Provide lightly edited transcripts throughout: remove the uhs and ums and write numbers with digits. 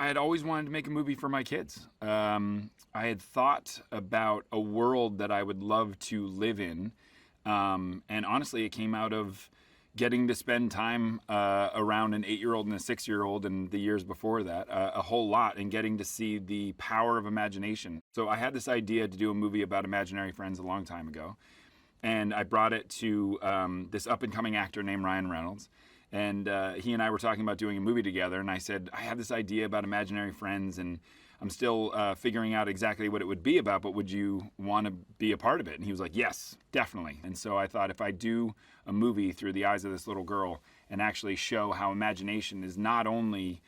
had always wanted to make a movie for my kids. I had thought about a world that I would love to live in. And honestly, it came out of getting to spend time around an 8-year-old and a 6-year-old and the years before that, a whole lot, and getting to see the power of imagination. So I had this idea to do a movie about imaginary friends a long time ago. And I brought it to this up-and-coming actor named Ryan Reynolds. And he and I were talking about doing a movie together. And I said, I have this idea about imaginary friends, and I'm still figuring out exactly what it would be about, but would you want to be a part of it? And he was like, yes, definitely. And so I thought, if I do a movie through the eyes of this little girl and actually show how imagination is not only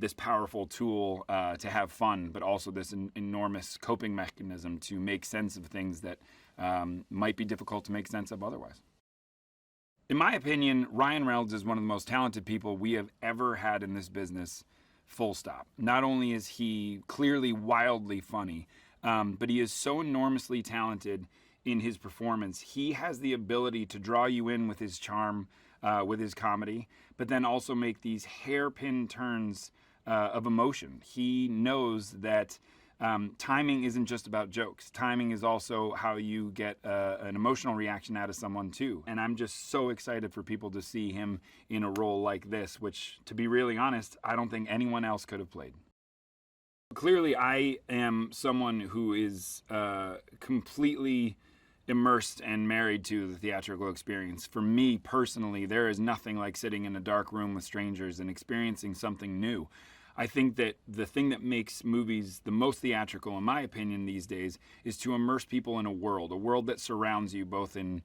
this powerful tool to have fun, but also this enormous coping mechanism to make sense of things that might be difficult to make sense of otherwise. In my opinion, Ryan Reynolds is one of the most talented people we have ever had in this business, full stop. Not only is he clearly wildly funny, but he is so enormously talented in his performance. He has the ability to draw you in with his charm, with his comedy, but then also make these hairpin turns of emotion. He knows that timing isn't just about jokes. Timing is also how you get an emotional reaction out of someone too. And I'm just so excited for people to see him in a role like this, which, to be really honest, I don't think anyone else could have played. Clearly, I am someone who is completely immersed and married to the theatrical experience. For me personally, there is nothing like sitting in a dark room with strangers and experiencing something new. I think that the thing that makes movies the most theatrical, in my opinion, these days, is to immerse people in a world that surrounds you both in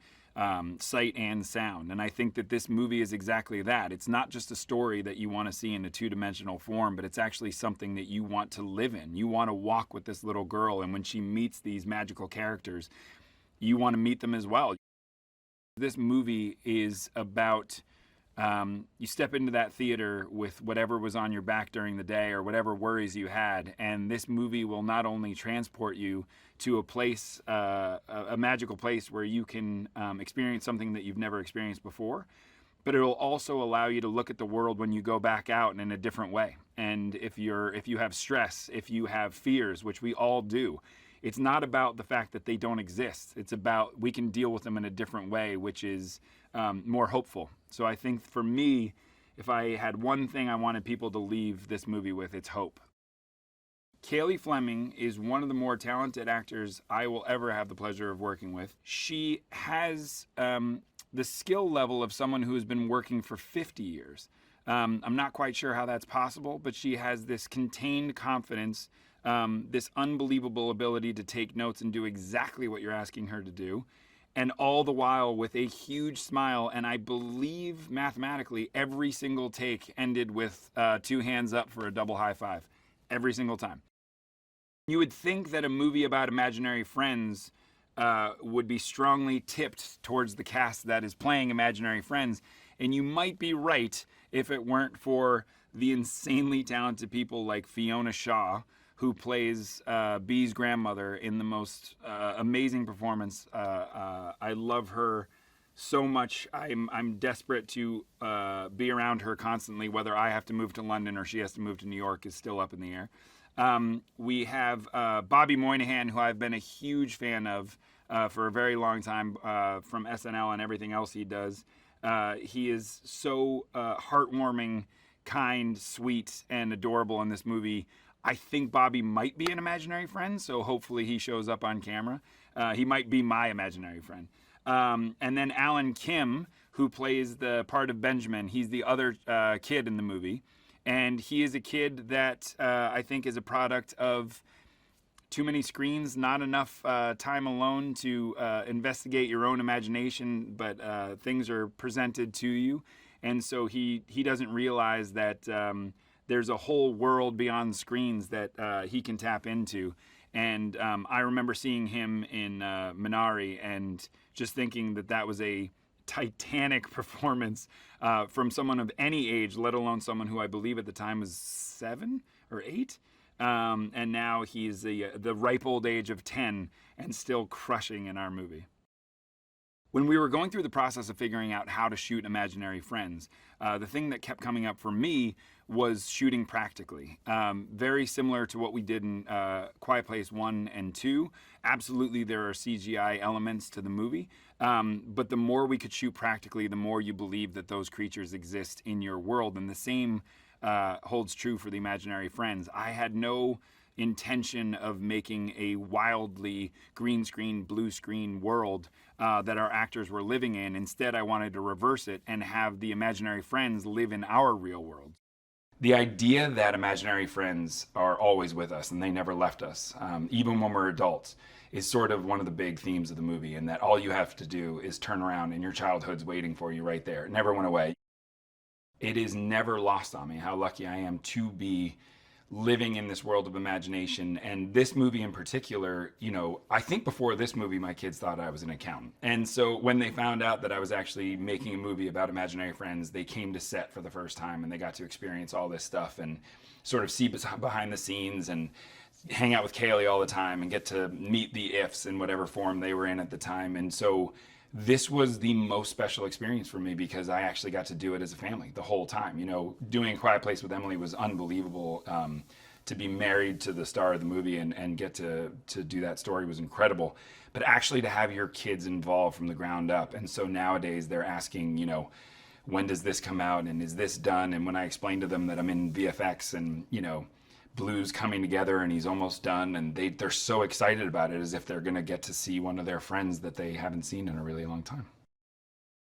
sight and sound. And I think that this movie is exactly that. It's not just a story that you want to see in a two-dimensional form, but it's actually something that you want to live in. You want to walk with this little girl, and when she meets these magical characters, you want to meet them as well. This movie is about you step into that theater with whatever was on your back during the day or whatever worries you had, and this movie will not only transport you to a place, a magical place where you can experience something that you've never experienced before, but it'll also allow you to look at the world when you go back out in a different way. And if you have stress, if you have fears, which we all do, it's not about the fact that they don't exist. It's about we can deal with them in a different way, which is more hopeful. So I think for me, if I had one thing I wanted people to leave this movie with, it's hope. Cailey Fleming is one of the more talented actors I will ever have the pleasure of working with. She has the skill level of someone who has been working for 50 years. I'm not quite sure how that's possible, but she has this contained confidence, this unbelievable ability to take notes and do exactly what you're asking her to do. And all the while with a huge smile, and I believe mathematically every single take ended with 2 hands up for a double high five. Every single time. You would think that a movie about imaginary friends would be strongly tipped towards the cast that is playing imaginary friends, and you might be right if it weren't for the insanely talented people like Fiona Shaw, who plays Bee's grandmother in the most amazing performance. I love her so much. I'm desperate to be around her constantly. Whether I have to move to London or she has to move to New York is still up in the air. We have Bobby Moynihan, who I've been a huge fan of for a very long time from SNL and everything else he does. He is so heartwarming, kind, sweet, and adorable in this movie. I think Bobby might be an imaginary friend, so hopefully he shows up on camera. He might be my imaginary friend. And then Alan Kim, who plays the part of Benjamin. He's the other kid in the movie. And he is a kid that I think is a product of too many screens, not enough time alone to investigate your own imagination, but things are presented to you. And so he doesn't realize that there's a whole world beyond screens that he can tap into. And I remember seeing him in Minari and just thinking that that was a titanic performance from someone of any age, let alone someone who I believe at the time was 7 or 8. And now he's the ripe old age of 10 and still crushing in our movie. When we were going through the process of figuring out how to shoot imaginary friends, the thing that kept coming up for me was shooting practically. Very similar to what we did in Quiet Place 1 and 2. Absolutely, there are CGI elements to the movie, but the more we could shoot practically, the more you believe that those creatures exist in your world. And the same holds true for the imaginary friends. I had no intention of making a wildly green screen, blue screen world that our actors were living in. Instead, I wanted to reverse it and have the imaginary friends live in our real world. The idea that imaginary friends are always with us and they never left us, even when we're adults, is sort of one of the big themes of the movie, and that all you have to do is turn around and your childhood's waiting for you right there. It never went away. It is never lost on me how lucky I am to be living in this world of imagination. And this movie in particular, you know, I think before this movie, my kids thought I was an accountant. And so when they found out that I was actually making a movie about imaginary friends, they came to set for the first time and they got to experience all this stuff and sort of see behind the scenes and hang out with Cailey all the time and get to meet the ifs in whatever form they were in at the time. And so this was the most special experience for me because I actually got to do it as a family the whole time. You know, doing A Quiet Place with Emily was unbelievable. To be married to the star of the movie and get to do that story was incredible. But actually to have your kids involved from the ground up. And so nowadays they're asking, you know, when does this come out and is this done? And when I explain to them that I'm in VFX and, you know, Blue's coming together and he's almost done, and they're so excited about it as if they're going to get to see one of their friends that they haven't seen in a really long time.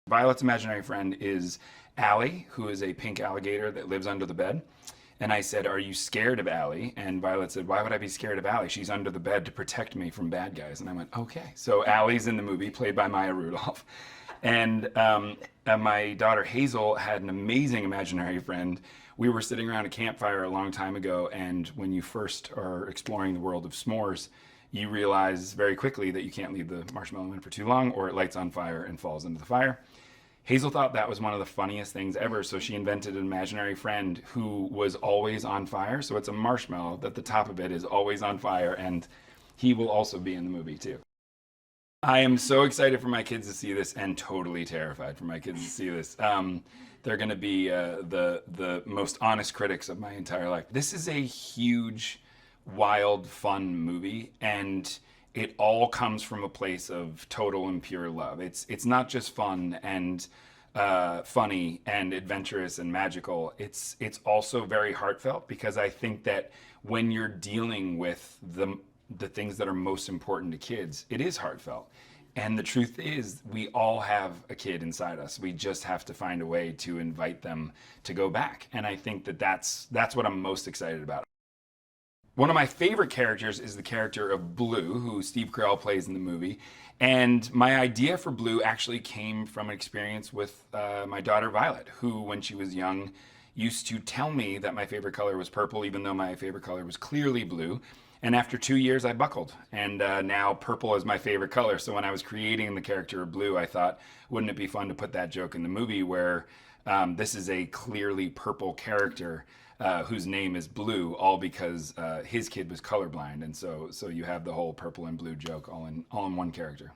Violet's imaginary friend is Allie, who is a pink alligator that lives under the bed. And I said, "Are you scared of Allie?" And Violet said, "Why would I be scared of Allie? She's under the bed to protect me from bad guys." And I went, okay. So Allie's in the movie, played by Maya Rudolph. And my daughter Hazel had an amazing imaginary friend. We were sitting around a campfire a long time ago, and when you first are exploring the world of s'mores, you realize very quickly that you can't leave the marshmallow in for too long or it lights on fire and falls into the fire. Hazel thought that was one of the funniest things ever, so she invented an imaginary friend who was always on fire. So it's a marshmallow that the top of it is always on fire, and he will also be in the movie too. I am so excited for my kids to see this and totally terrified for my kids to see this. They're going to be the most honest critics of my entire life. This is a huge, wild, fun movie, and it all comes from a place of total and pure love. It's not just fun and funny and adventurous and magical. It's also very heartfelt, because I think that when you're dealing with the things that are most important to kids, it is heartfelt. And the truth is, we all have a kid inside us. We just have to find a way to invite them to go back. And I think that that's what I'm most excited about. One of my favorite characters is the character of Blue, who Steve Carell plays in the movie. And my idea for Blue actually came from an experience with my daughter Violet, who, when she was young, used to tell me that my favorite color was purple, even though my favorite color was clearly blue. And after 2 years, I buckled. And now purple is my favorite color. So when I was creating the character of Blue, I thought, wouldn't it be fun to put that joke in the movie where this is a clearly purple character whose name is Blue, all because his kid was colorblind. And so you have the whole purple and blue joke all in one character.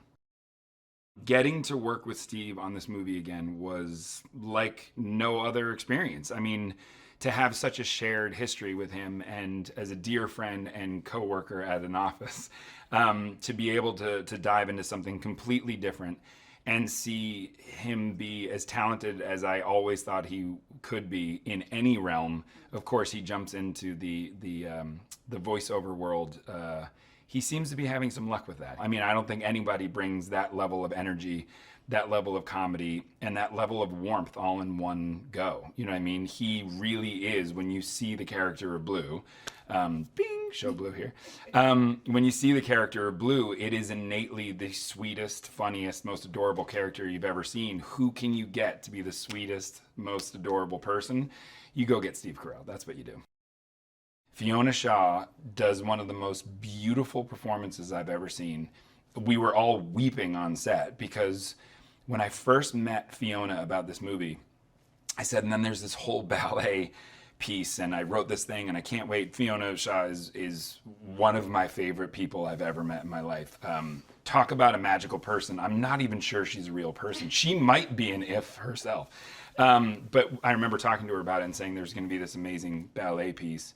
Getting to work with Steve on this movie again was like no other experience. I mean, to have such a shared history with him, and as a dear friend and coworker at an office, to be able to dive into something completely different and see him be as talented as I always thought he could be in any realm. Of course, he jumps into the voiceover world. He seems to be having some luck with that. I mean, I don't think anybody brings that level of energy, that level of comedy, and that level of warmth all in one go. You know what I mean? He really is, when you see the character of Blue, bing, show Blue here. When you see the character of Blue, it is innately the sweetest, funniest, most adorable character you've ever seen. Who can you get to be the sweetest, most adorable person? You go get Steve Carell. That's what you do. Fiona Shaw does one of the most beautiful performances I've ever seen. We were all weeping on set, because when I first met Fiona about this movie, I said, and then there's this whole ballet piece and I wrote this thing and I can't wait. Fiona Shaw is one of my favorite people I've ever met in my life. Talk about a magical person. I'm not even sure she's a real person. She might be an if herself. But I remember talking to her about it and saying there's going to be this amazing ballet piece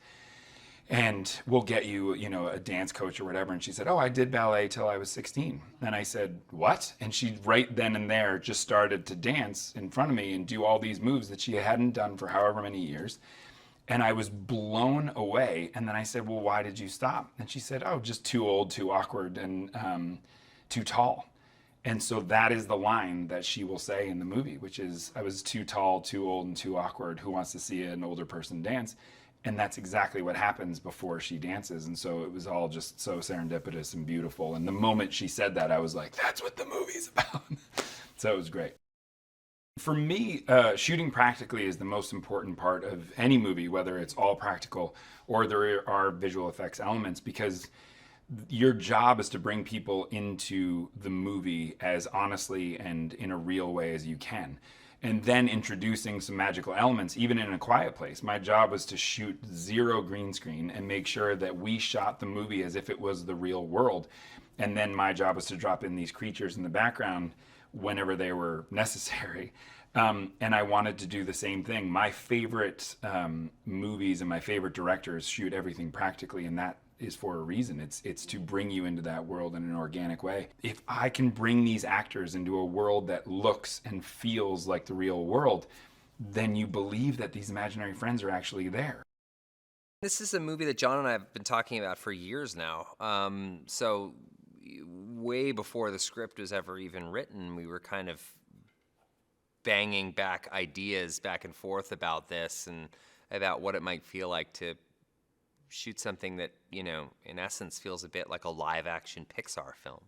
and we'll get you, a dance coach or whatever. And she said, oh, I did ballet till I was 16. And I said, what? And she right then and there just started to dance in front of me and do all these moves that she hadn't done for however many years. And I was blown away. And then I said, well, why did you stop? And she said, oh, just too old, too awkward, and too tall. And so that is the line that she will say in the movie, which is, I was too tall, too old, and too awkward. Who wants to see an older person dance? And that's exactly what happens before she dances. And so it was all just so serendipitous and beautiful. And the moment she said that, I was like, that's what the movie's about. So it was great. For me, shooting practically is the most important part of any movie, whether it's all practical or there are visual effects elements, because your job is to bring people into the movie as honestly and in a real way as you can. And then introducing some magical elements, even in A Quiet Place. My job was to shoot 0 green screen and make sure that we shot the movie as if it was the real world. And then my job was to drop in these creatures in the background whenever they were necessary. And I wanted to do the same thing. My favorite movies and my favorite directors shoot everything practically, and that is for a reason. It's to bring you into that world in an organic way. If I can bring these actors into a world that looks and feels like the real world, then you believe that these imaginary friends are actually there. This is a movie that John and I have been talking about for years now. So way before the script was ever even written, we were kind of banging back ideas back and forth about this and about what it might feel like to shoot something that, in essence feels a bit like a live-action Pixar film.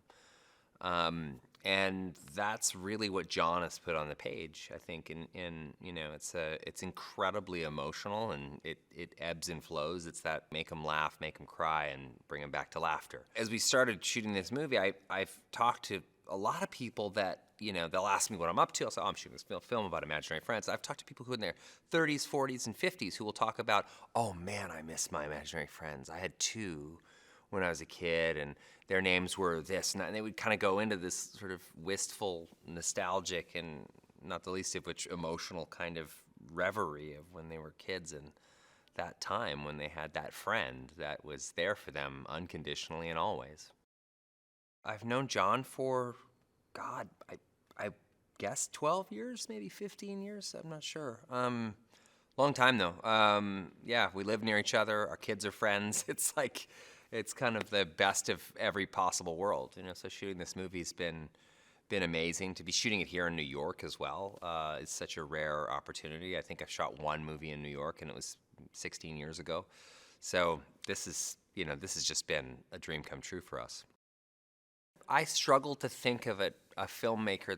And that's really what John has put on the page, I think. It's incredibly emotional, and it ebbs and flows. It's that make them laugh, make them cry, and bring them back to laughter. As we started shooting this movie, I've talked to a lot of people that, they'll ask me what I'm up to. I'll say, oh, I'm shooting this film about imaginary friends. I've talked to people who are in their 30s, 40s, and 50s who will talk about, oh man, I miss my imaginary friends. I had 2 when I was a kid, and their names were this and that. And they would kind of go into this sort of wistful, nostalgic, and not the least of which emotional kind of reverie of when they were kids and that time when they had that friend that was there for them unconditionally and always. I've known John for, God, I guess 12 years, maybe 15 years. I'm not sure. Long time though. Yeah, we live near each other. Our kids are friends. It's kind of the best of every possible world. So shooting this movie's been amazing. To be shooting it here in New York as well is such a rare opportunity. I think I've shot 1 movie in New York, and it was 16 years ago. So this has just been a dream come true for us. I struggle to think of a filmmaker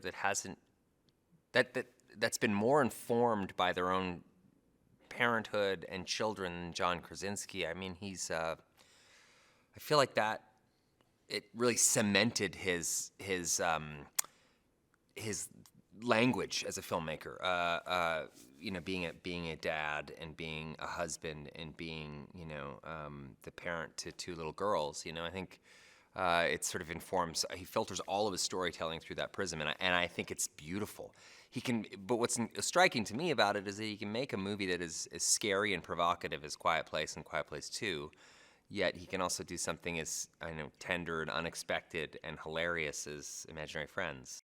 that's been more informed by their own parenthood and children than John Krasinski. I mean, I feel like that it really cemented his language as a filmmaker. Being a dad and being a husband and being the parent to 2 little girls. I think. It sort of informs, he filters all of his storytelling through that prism, and I think it's beautiful. But what's striking to me about it is that he can make a movie that is as scary and provocative as Quiet Place and Quiet Place 2, yet he can also do something as, tender and unexpected and hilarious as Imaginary Friends.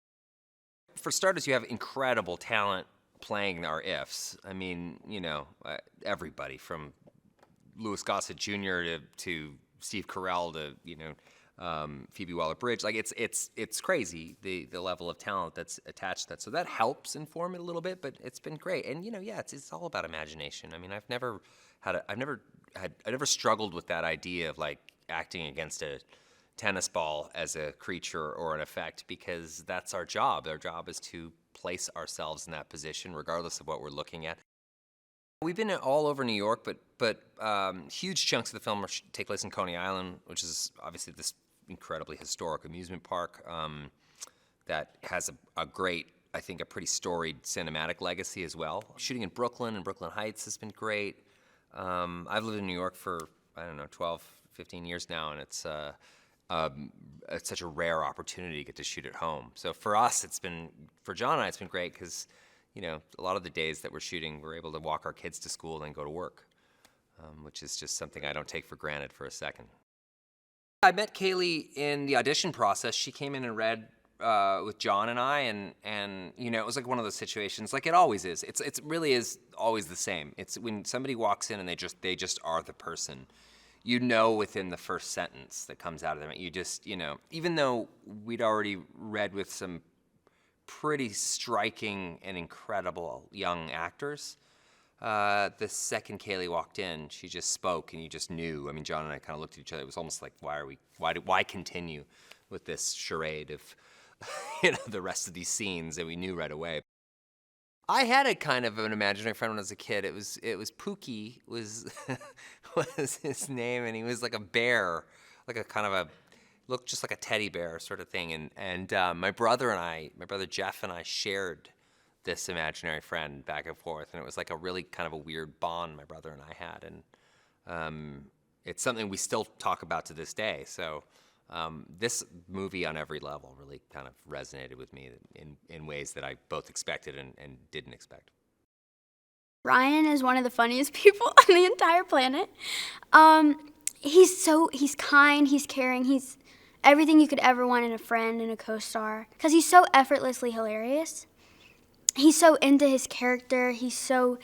For starters, you have incredible talent playing our ifs. I mean, everybody from Gossett Jr. to Steve Carell to, Phoebe Waller-Bridge. Like it's crazy the level of talent that's attached to that. So that helps inform it a little bit, but it's been great. And it's all about imagination. I mean, I've never struggled with that idea of like acting against a tennis ball as a creature or an effect, because that's our job. Our job is to place ourselves in that position regardless of what we're looking at. We've been all over New York, but huge chunks of the film take place in Coney Island, which is obviously this incredibly historic amusement park that has a great, I think, a pretty storied cinematic legacy as well. Shooting in Brooklyn and Brooklyn Heights has been great. I've lived in New York for, I don't know, 12, 15 years now, and it's such a rare opportunity to get to shoot at home. So for us, for John and I, it's been great because, a lot of the days that we're shooting, we're able to walk our kids to school and then go to work, which is just something I don't take for granted for a second. I met Cailey in the audition process. She came in and read with John and I, and it was like one of those situations, like it always is. It really is always the same. It's when somebody walks in and they just are the person. Within the first sentence that comes out of them. Even though we'd already read with some pretty striking and incredible young actors, the second Cailey walked in, she just spoke, and you just knew. I mean, John and I kind of looked at each other. It was almost like, why continue with this charade of, the rest of these scenes that we knew right away. I had a kind of an imaginary friend when I was a kid. It was Pookie was was his name, and he was like a bear, like a kind of looked just like a teddy bear sort of thing. And my brother Jeff and I shared this imaginary friend back and forth, and it was like a really kind of a weird bond my brother and I had, and it's something we still talk about to this day. So this movie on every level really kind of resonated with me in ways that I both expected and didn't expect. Ryan is one of the funniest people on the entire planet. He's kind, he's caring, he's everything you could ever want in a friend and a co-star, because he's so effortlessly hilarious. He's so into his character, he's so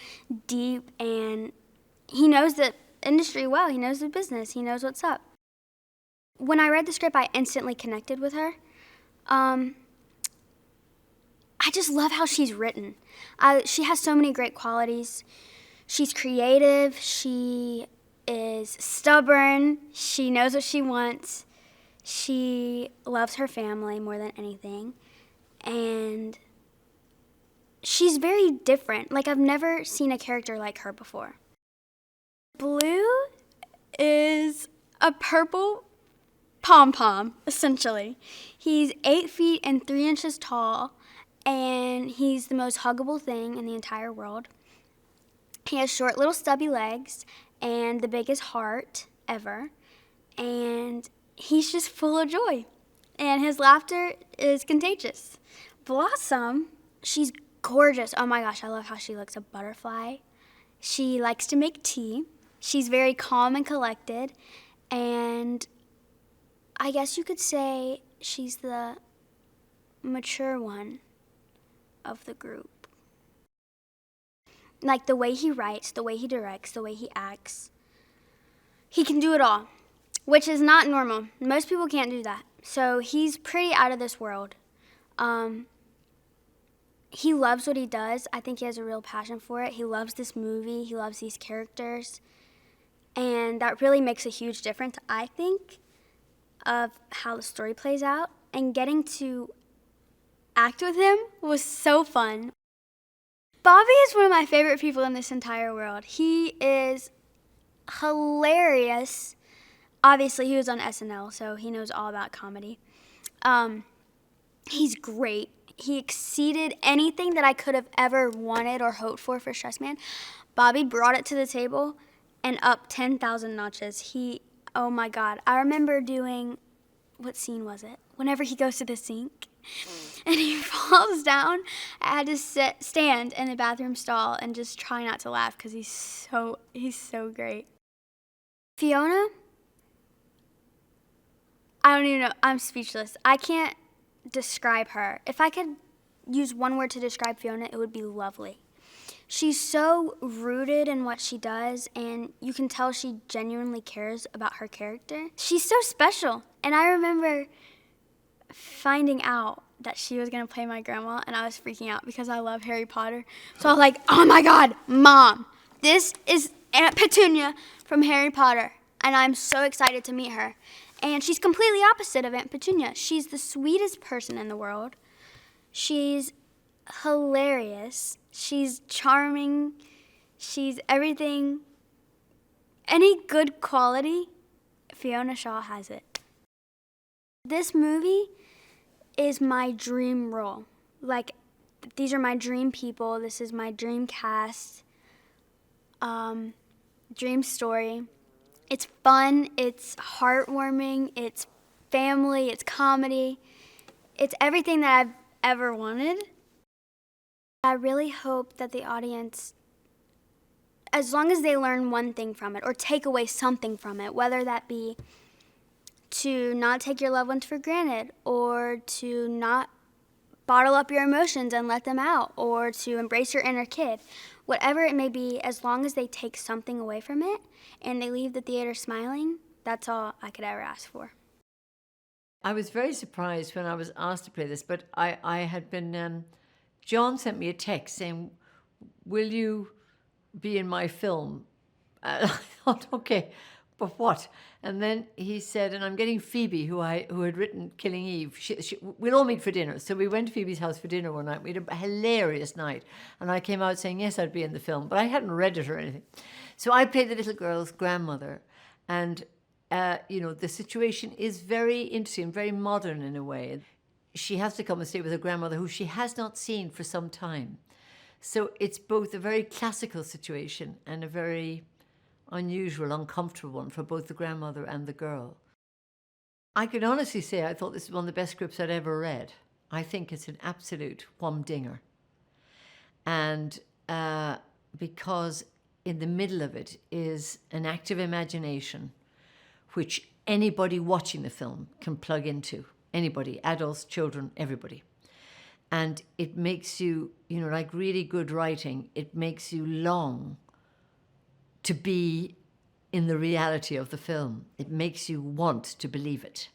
deep, and he knows the industry well, he knows the business, he knows what's up. When I read the script, I instantly connected with her. I just love how she's written. She has so many great qualities. She's creative, she is stubborn, she knows what she wants, she loves her family more than anything, and she's very different. Like, I've never seen a character like her before. Blue is a purple pom-pom, essentially. He's 8 feet and 3 inches tall, and he's the most huggable thing in the entire world. He has short little stubby legs and the biggest heart ever, and he's just full of joy, and his laughter is contagious. Blossom, she's gorgeous. Oh my gosh, I love how she looks, a butterfly. She likes to make tea. She's very calm and collected, and I guess you could say she's the mature one of the group. Like, the way he writes, the way he directs, the way he acts, he can do it all, which is not normal. Most people can't do that. So he's pretty out of this world. He loves what he does. I think he has a real passion for it. He loves this movie. He loves these characters. And that really makes a huge difference, I think, of how the story plays out. And getting to act with him was so fun. Bobby is one of my favorite people in this entire world. He is hilarious. Obviously, he was on SNL, so he knows all about comedy. He's great. He exceeded anything that I could have ever wanted or hoped for Stress Man. Bobby brought it to the table and up 10,000 notches. Oh my God. I remember doing, what scene was it? Whenever he goes to the sink and he falls down, I had to stand in the bathroom stall and just try not to laugh because he's so great. Fiona, I don't even know. I'm speechless. I can't describe her. If I could use one word to describe Fiona, it would be lovely. She's so rooted in what she does, and you can tell she genuinely cares about her character. She's so special. And I remember finding out that she was going to play my grandma, and I was freaking out because I love Harry Potter. So I was like, oh my God, Mom, this is Aunt Petunia from Harry Potter, and I'm so excited to meet her. And she's completely opposite of Aunt Petunia. She's the sweetest person in the world. She's hilarious. She's charming. She's everything. Any good quality, Fiona Shaw has it. This movie is my dream role. Like, these are my dream people. This is my dream cast. dream story. It's fun, it's heartwarming, it's family, it's comedy. It's everything that I've ever wanted. I really hope that the audience, as long as they learn one thing from it or take away something from it, whether that be to not take your loved ones for granted or to not bottle up your emotions and let them out or to embrace your inner kid, whatever it may be, as long as they take something away from it and they leave the theater smiling, that's all I could ever ask for. I was very surprised when I was asked to play this, but I had been, John sent me a text saying, will you be in my film? I thought, okay, but what? And then he said, and I'm getting Phoebe, who had written Killing Eve. We'll all meet for dinner. So we went to Phoebe's house for dinner one night. We had a hilarious night. And I came out saying, yes, I'd be in the film. But I hadn't read it or anything. So I played the little girl's grandmother. And, the situation is very interesting, very modern in a way. She has to come and stay with her grandmother, who she has not seen for some time. So it's both a very classical situation and a very unusual, uncomfortable one for both the grandmother and the girl. I can honestly say I thought this was one of the best scripts I'd ever read. I think it's an absolute humdinger. And because in the middle of it is an active imagination, which anybody watching the film can plug into. Anybody, adults, children, everybody. And it makes you, like really good writing, it makes you long to be in the reality of the film. It makes you want to believe it.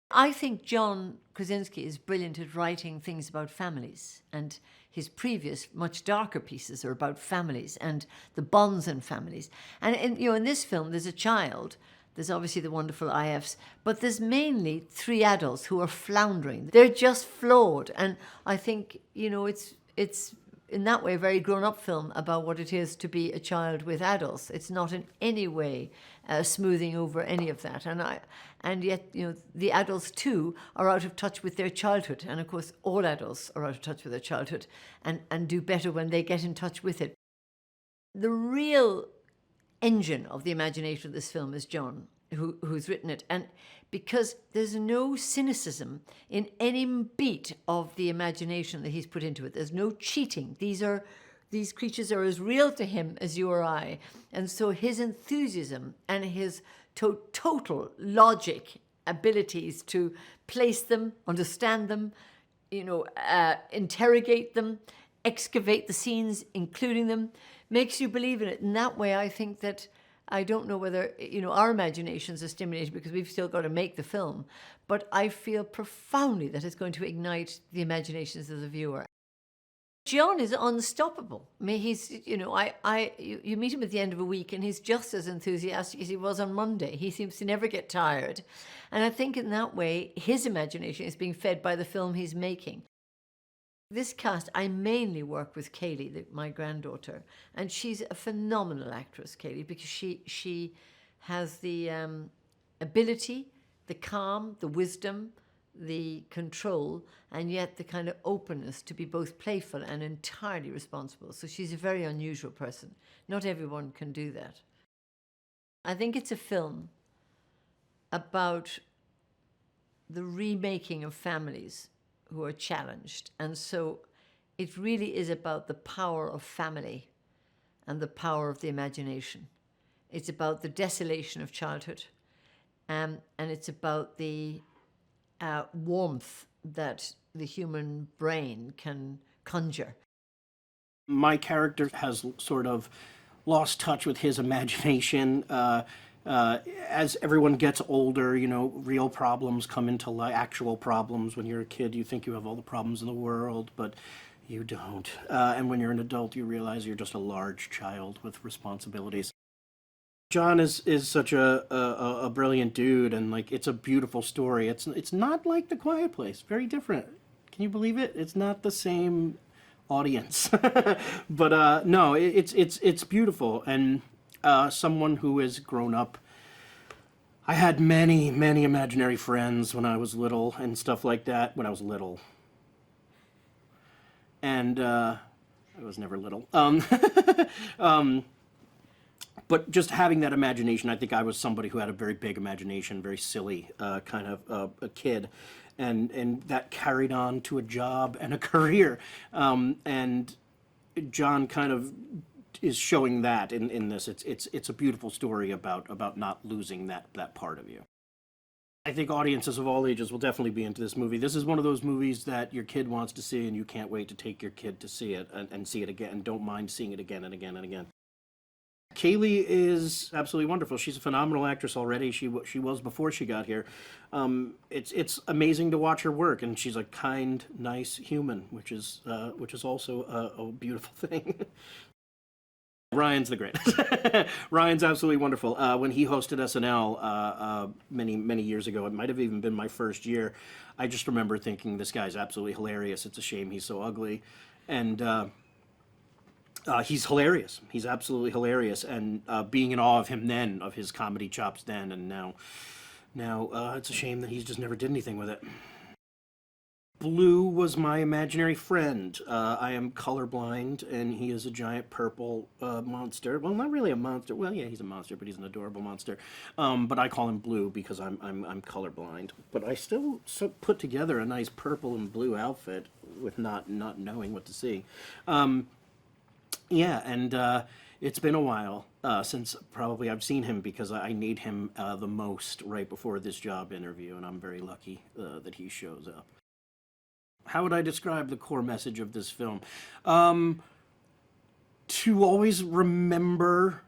I think John Krasinski is brilliant at writing things about families, and his previous, much darker pieces are about families and the bonds in families. And in this film, there's a child. There's obviously the wonderful IFs, but there's mainly 3 adults who are floundering. They're just flawed. And I think, it's in that way a very grown-up film about what it is to be a child with adults. It's not in any way smoothing over any of that. And yet, the adults too are out of touch with their childhood. And of course, all adults are out of touch with their childhood and do better when they get in touch with it. The real engine of the imagination of this film is John, who's written it. And because there's no cynicism in any beat of the imagination that he's put into it. There's no cheating. These creatures are as real to him as you or I. And so his enthusiasm and his total logic abilities to place them, understand them, interrogate them, excavate the scenes, including them, makes you believe in it. In that way, I think that, I don't know whether, our imaginations are stimulated because we've still got to make the film, but I feel profoundly that it's going to ignite the imaginations of the viewer. John is unstoppable. I mean, he's, you meet him at the end of a week and he's just as enthusiastic as he was on Monday. He seems to never get tired. And I think in that way, his imagination is being fed by the film he's making. This cast, I mainly work with Cailey, my granddaughter, and she's a phenomenal actress, Cailey, because she has the ability, the calm, the wisdom, the control, and yet the kind of openness to be both playful and entirely responsible. So she's a very unusual person. Not everyone can do that. I think it's a film about the remaking of families who are challenged. And so it really is about the power of family and the power of the imagination. It's about the desolation of childhood, and it's about the warmth that the human brain can conjure. My character has sort of lost touch with his imagination. As everyone gets older, real problems come into life, actual problems. When you're a kid, you think you have all the problems in the world, but you don't. And when you're an adult, you realize you're just a large child with responsibilities. John is such a brilliant dude, and it's a beautiful story. It's not like The Quiet Place. Very different. Can you believe it? It's not the same audience, but no, it's beautiful. And someone who has grown up. I had many imaginary friends when I was little and stuff like that. When I was little, and I was never little. but just having that imagination, I think I was somebody who had a very big imagination, very silly kind of a kid, and that carried on to a job and a career. And John kind of is showing that in this. It's a beautiful story about not losing that part of you. I think audiences of all ages will definitely be into this movie. This is one of those movies that your kid wants to see, and you can't wait to take your kid to see it and see it again, and don't mind seeing it again and again and again. Cailey is absolutely wonderful. She's a phenomenal actress already. She was before she got here. It's amazing to watch her work, and she's a kind, nice human, which is also a beautiful thing. Ryan's the greatest. Ryan's absolutely wonderful. When he hosted SNL many years ago, it might have even been my first year, I just remember thinking, this guy's absolutely hilarious. It's a shame he's so ugly. And he's hilarious. He's absolutely hilarious. And being in awe of him then, of his comedy chops then, and now it's a shame that he's just never did anything with it. Blue was my imaginary friend. I am colorblind, and he is a giant purple monster. Well, not really a monster. Well, yeah, he's a monster, but he's an adorable monster. But I call him Blue because I'm colorblind. But I still put together a nice purple and blue outfit with not knowing what to see. Yeah, and it's been a while since probably I've seen him, because I need him the most right before this job interview, and I'm very lucky that he shows up. How would I describe the core message of this film? To always remember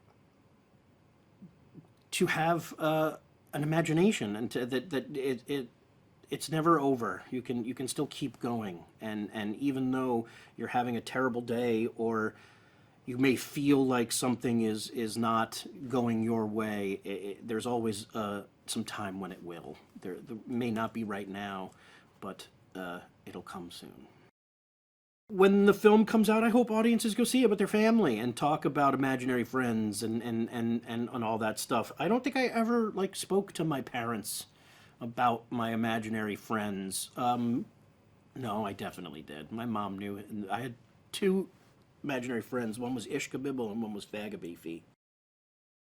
to have an imagination, and that it's never over. You can still keep going, and even though you're having a terrible day, or you may feel like something is not going your way, there's always some time when it will. There may not be right now, but it'll come soon. When the film comes out, I hope audiences go see it with their family and talk about imaginary friends and all that stuff. I don't think I ever spoke to my parents about my imaginary friends. No, I definitely did. My mom knew it. And I had two imaginary friends. One was Ishkabibble and one was Fagabeefy.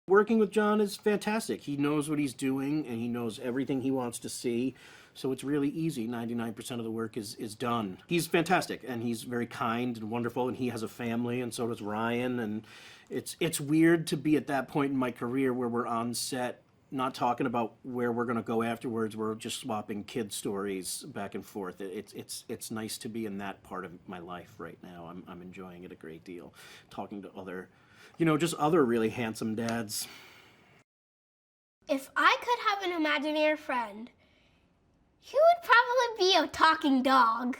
Working with John is fantastic. He knows what he's doing, and he knows everything he wants to see. So it's really easy. 99% of the work is done. He's fantastic, and he's very kind and wonderful, and he has a family, and so does Ryan. And it's weird to be at that point in my career where we're on set, not talking about where we're going to go afterwards. We're just swapping kid stories back and forth. It's nice to be in that part of my life right now. I'm enjoying it a great deal. Talking to other, just other really handsome dads. If I could have an imaginary friend, he would probably be a talking dog.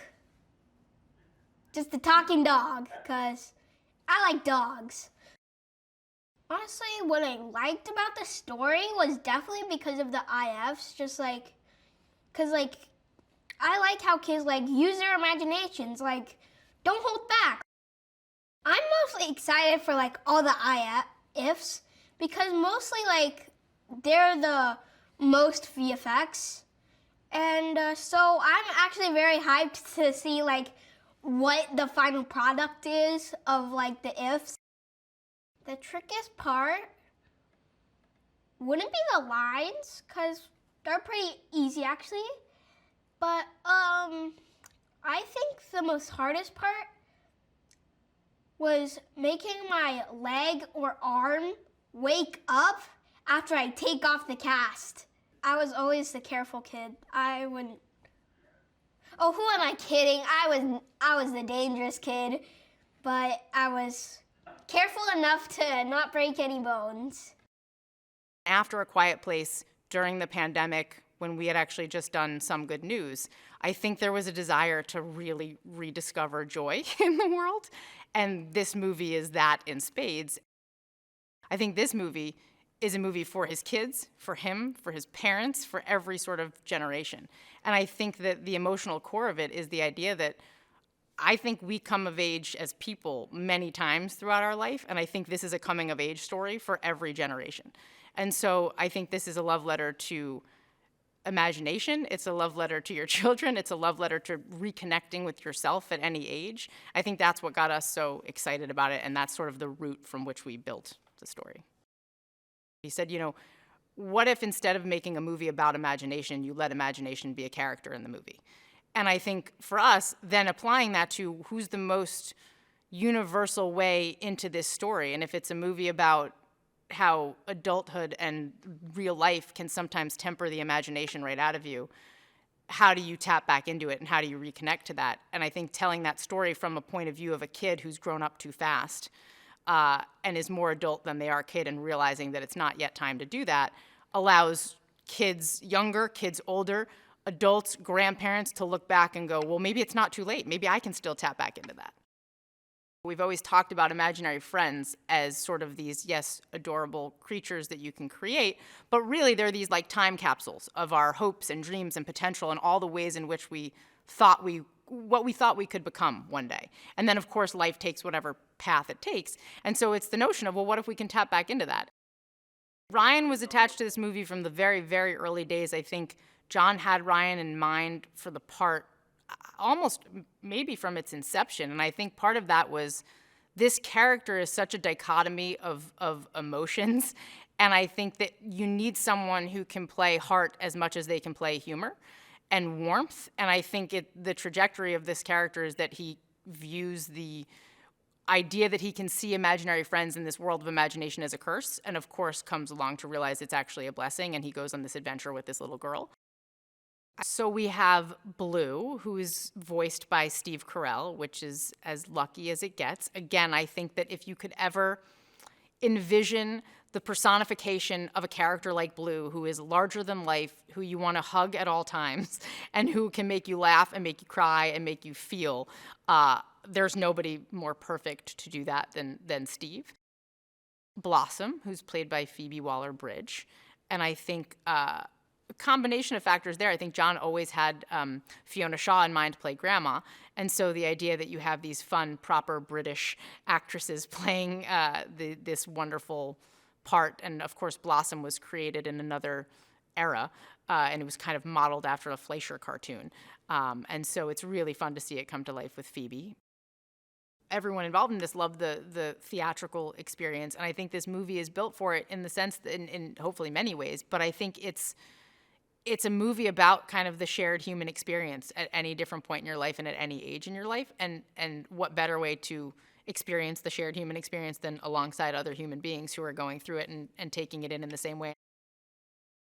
Just a talking dog, because I like dogs. Honestly, what I liked about the story was definitely because of the IFs, because I like how kids use their imaginations, don't hold back. I'm mostly excited for all the IFs, because mostly they're the most VFX. And so I'm actually very hyped to see what the final product is of the ifs. The trickiest part wouldn't be the lines, because they're pretty easy actually. But I think the most hardest part was making my leg or arm wake up after I take off the cast. I was always the careful kid. I wouldn't. Oh, who am I kidding? I was the dangerous kid, but I was careful enough to not break any bones. After A Quiet Place, during the pandemic, when we had actually just done Some Good News, I think there was a desire to really rediscover joy in the world, and this movie is that in spades. I think this movie is a movie for his kids, for him, for his parents, for every sort of generation. And I think that the emotional core of it is the idea that I think we come of age as people many times throughout our life, and I think this is a coming of age story for every generation. And so I think this is a love letter to imagination, it's a love letter to your children, it's a love letter to reconnecting with yourself at any age. I think that's what got us so excited about it, and that's sort of the root from which we built the story. He said, what if instead of making a movie about imagination, you let imagination be a character in the movie? And I think for us, then applying that to who's the most universal way into this story, and if it's a movie about how adulthood and real life can sometimes temper the imagination right out of you, how do you tap back into it and how do you reconnect to that? And I think telling that story from a point of view of a kid who's grown up too fast and is more adult than they are kid, and realizing that it's not yet time to do that, allows kids younger, kids older, adults, grandparents to look back and go, well, maybe it's not too late. Maybe I can still tap back into that. We've always talked about imaginary friends as sort of these, yes, adorable creatures that you can create, but really they're these like time capsules of our hopes and dreams and potential and all the ways in which what we thought we could become one day. And then, of course, life takes whatever path it takes. And so it's the notion of, well, what if we can tap back into that? Ryan was attached to this movie from the very, very early days. I think John had Ryan in mind for the part almost maybe from its inception. And I think part of that was this character is such a dichotomy of emotions. And I think that you need someone who can play heart as much as they can play humor and warmth. And I think the trajectory of this character is that he views the idea that he can see imaginary friends in this world of imagination as a curse, and of course comes along to realize it's actually a blessing, and he goes on this adventure with this little girl. So we have Blue, who is voiced by Steve Carell, which is as lucky as it gets. Again, I think that if you could ever envision the personification of a character like Blue, who is larger than life, who you want to hug at all times, and who can make you laugh and make you cry and make you feel, there's nobody more perfect to do that than Steve. Blossom, who's played by Phoebe Waller-Bridge. And I think a combination of factors there. I think John always had Fiona Shaw in mind to play Grandma. And so the idea that you have these fun, proper British actresses playing this wonderful part. And of course, Blossom was created in another era, and it was kind of modeled after a Fleischer cartoon. And so it's really fun to see it come to life with Phoebe. Everyone involved in this loved the theatrical experience, and I think this movie is built for it in the sense that in hopefully many ways, but I think it's a movie about kind of the shared human experience at any different point in your life and at any age in your life, and what better way to experience the shared human experience than alongside other human beings who are going through it and taking it in the same way